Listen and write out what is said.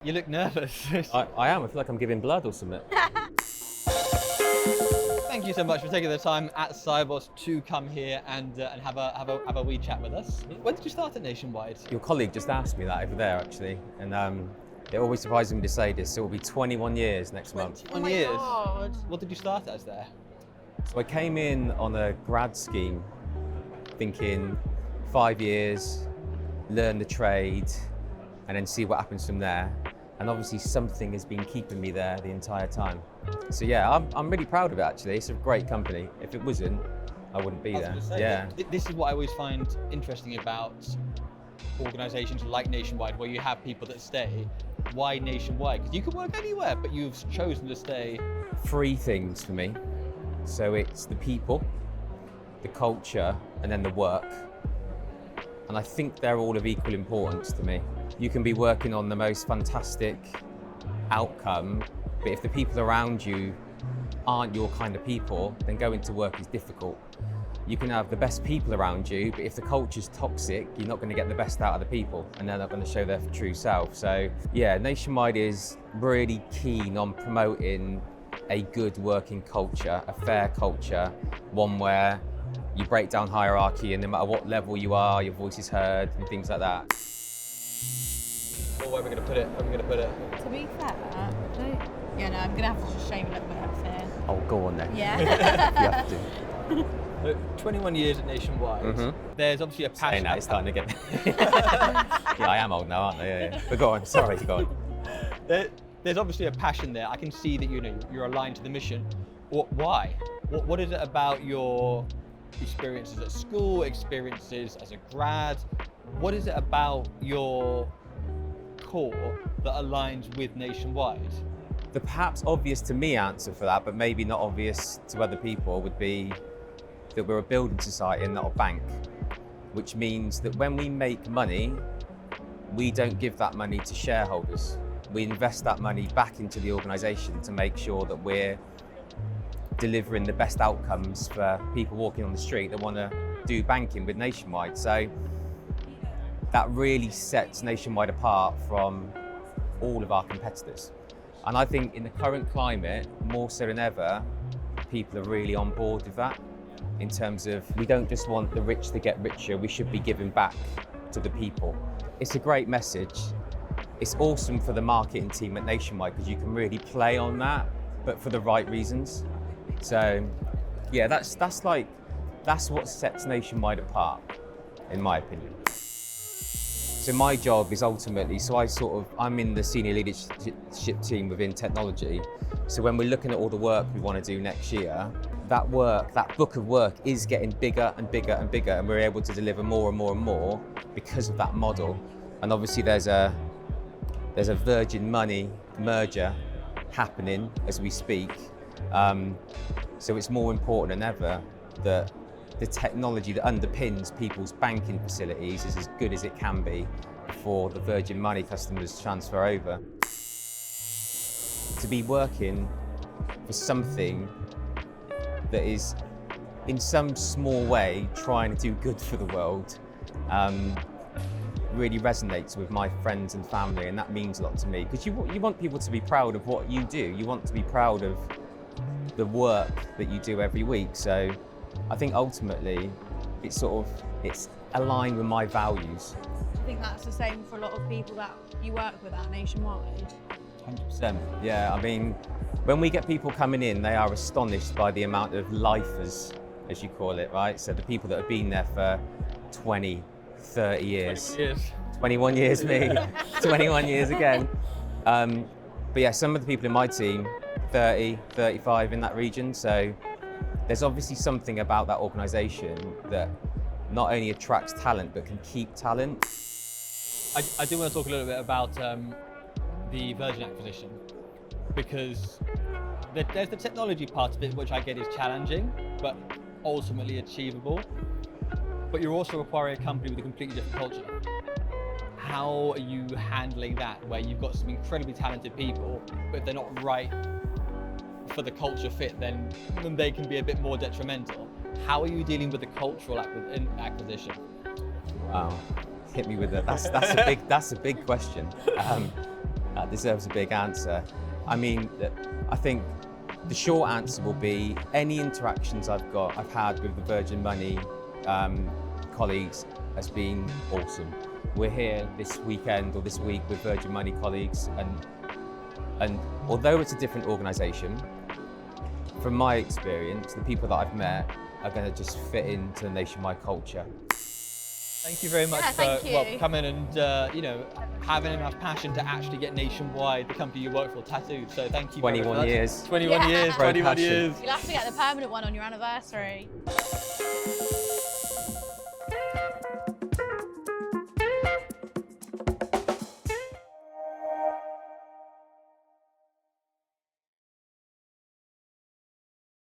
You look nervous. I am. I feel like I'm giving blood or something. Thank you so much for taking the time at Sibos to come here and have a wee chat with us. When did you start at Nationwide? Your colleague just asked me that over there, actually, and it always surprises me to say this. It will be 21 years next month. 21 years. God. What did you start as there? So I came in on a grad scheme, thinking 5 years, learn the trade, and then see what happens from there. And obviously something has been keeping me there the entire time. So yeah, I'm really proud of it actually. It's a great company. If it wasn't, I wouldn't be there. Yeah. This is what I always find interesting about organisations like Nationwide, where you have people that stay. Why Nationwide? Because you can work anywhere, but you've chosen to stay. 3 things for me. So it's the people, the culture, and then the work. And I think they're all of equal importance to me. You can be working on the most fantastic outcome, but if the people around you aren't your kind of people, then going to work is difficult. You can have the best people around you, but if the culture's toxic, you're not going to get the best out of the people, and they're not going to show their true self. So yeah, Nationwide is really keen on promoting a good working culture, a fair culture, one where you break down hierarchy, and no matter what level you are, your voice is heard and things like that. Where are we going to put it? Where are we going to put it? To be fair, I'm gonna have to just shave a little bit up here. Oh, go on then. Yeah. You have to. 21 years at Nationwide. Mhm. There's obviously a passion. Saying that, it's starting to get. Yeah, I am old now, aren't I? Yeah. But go on. Sorry, go on. There's obviously a passion there. I can see that you're aligned to the mission. Why? What is it about your experiences at school, experiences as a grad? What is it about your core that aligns with Nationwide? The perhaps obvious to me answer for that, but maybe not obvious to other people, would be that we're a building society and not a bank, which means that when we make money, we don't give that money to shareholders. We invest that money back into the organisation to make sure that we're delivering the best outcomes for people walking on the street that want to do banking with Nationwide. So that really sets Nationwide apart from all of our competitors. And I think in the current climate, more so than ever, people are really on board with that, in terms of we don't just want the rich to get richer, we should be giving back to the people. It's a great message. It's awesome for the marketing team at Nationwide because you can really play on that, but for the right reasons. So yeah, that's what sets Nationwide apart, in my opinion. So my job is ultimately, I'm in the senior leadership team within technology. So when we're looking at all the work we want to do next year, that book of work is getting bigger and bigger and bigger, and we're able to deliver more and more and more because of that model. And obviously there's a Virgin Money merger happening as we speak. So it's more important than ever that the technology that underpins people's banking facilities is as good as it can be before the Virgin Money customers transfer over. To be working for something that is in some small way trying to do good for the world really resonates with my friends and family, and that means a lot to me, because you want people to be proud of what you do. You want to be proud of the work that you do every week. So I think ultimately it's aligned with my values. I think that's the same for a lot of people that you work with at Nationwide. 100%. Yeah, I mean, when we get people coming in, they are astonished by the amount of lifers, as you call it, right? So the people that have been there for 20, 30 years. 21 years me, 21 years again. But yeah, some of the people in my team, 30, 35 in that region. So there's obviously something about that organisation that not only attracts talent, but can keep talent. I do want to talk a little bit about the Virgin acquisition, because there's the technology part of it, which I get is challenging, but ultimately achievable. But you're also acquiring a company with a completely different culture. How are you handling that, where you've got some incredibly talented people, but if they're not right for the culture fit, then they can be a bit more detrimental? How are you dealing with the cultural acquisition? Wow, hit me with it. That's a big question. That deserves a big answer. I mean, I think the short answer will be any interactions I've had with the Virgin Money colleagues has been awesome. We're here this weekend or this week with Virgin Money colleagues, and although it's a different organisation, from my experience, the people that I've met are going to just fit into the Nationwide culture. Thank you very much for coming and having enough passion to actually get Nationwide, the company you work for, tattooed. So thank you. 21 years. 21 years. 21 passion. years. You'll have to get the permanent one on your anniversary.